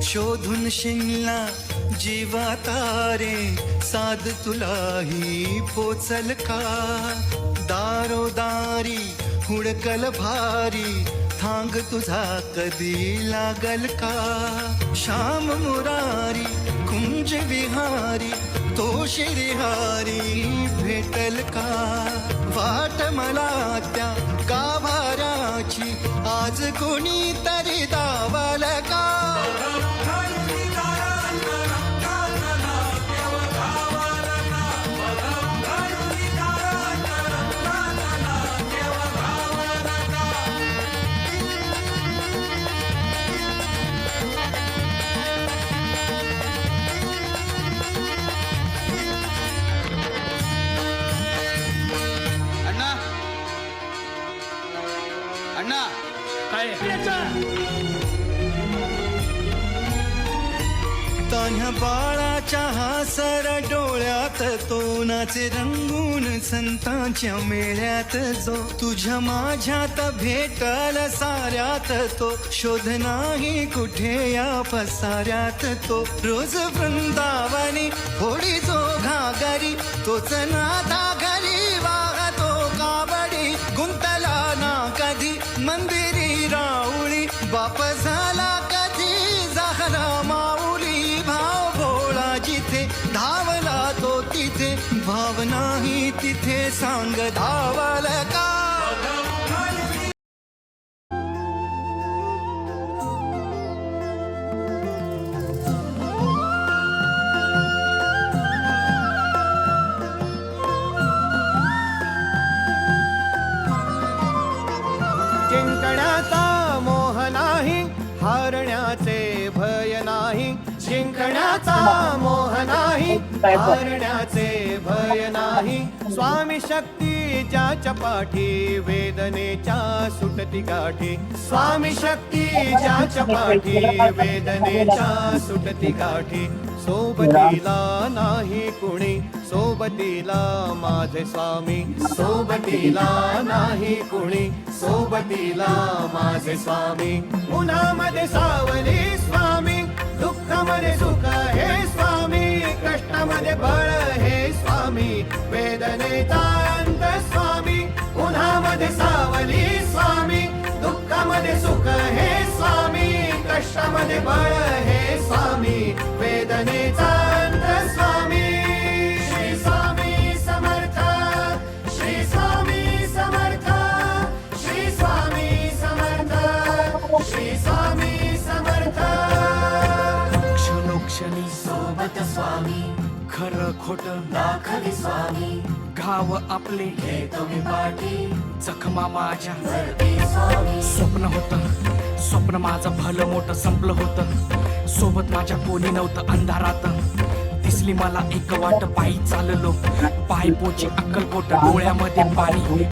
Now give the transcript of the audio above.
शोधून शिंगला जीवा तारे साध तुलाही पोचल का दारोदारी हुडकल भारी थांग तुझा कधी लागल का श्याम मुरारी कुंज विहारी तो श्रीहारी भेटल का वाट मला त्या गाभाराची आज कोणी तरी दावाल का अण्णा काय तान्ह्या बाळाच्या हासर डोळ्यात तो नाचे रंगून संतांच्या मेळ्यात जो तुझ्या माझ्यात भेटल साऱ्यात तो शोध नाही कुठे या पसाऱ्यात तो रोज वृंदावनी होडी जो घागरी तोच नाथा घरी वाहतो कावडी गुंतला ना कधी मंदिरी राऊळी बाप झाला कधी झाला माऊली भाव भोळा जिथे धावला तो तिथे भाव नाही तिथे सांग धावल का जिंकण्याचा मोह नाही हारण्याचे भय नाही जिंकण्याचा मोह नाही हारण्याचे भय नाही स्वामी शक्ती ज्याच्या पाठी वेदनेच्या सुटती गाठी स्वामी शक्ती ज्याच्या पाठी वेदनेच्या सुटती गाठी सोबतीला नाही कुणी सोबतीला माझे स्वामी सोबतीला नाही कुणी सोबतीला माझे स्वामी उन्हामध्ये सावली स्वामी दुःखामध्ये सुख हे स्वामी कष्टामध्ये बळ हे स्वामी वेदनेचा अंत स्वामी उन्हामध्ये सावली स्वामी दुःखामध्ये सुख हे स्वामी कष्टामध्ये बळ हे स्वामी वेदनेचा अंत स्वामी श्री स्वामी समर्थ श्री स्वामी समर्थ श्री स्वामी समर्थ श्री स्वामी समर्थ क्षणोक्षणी सोबत स्वामी खरं खोट दाखवी स्वामी घाव आपले घेतो मी पाठी जखमा माझ्या भरती स्वामी स्वप्न होतं स्वप्न माझं भलं मोठं संपलं होतं सोबत माझ्या कोणी नव्हतं अंधारात दिसली मला एक वाट पायी चाललो पाय पोची अक्कलकोट डोळ्यामध्ये पाणी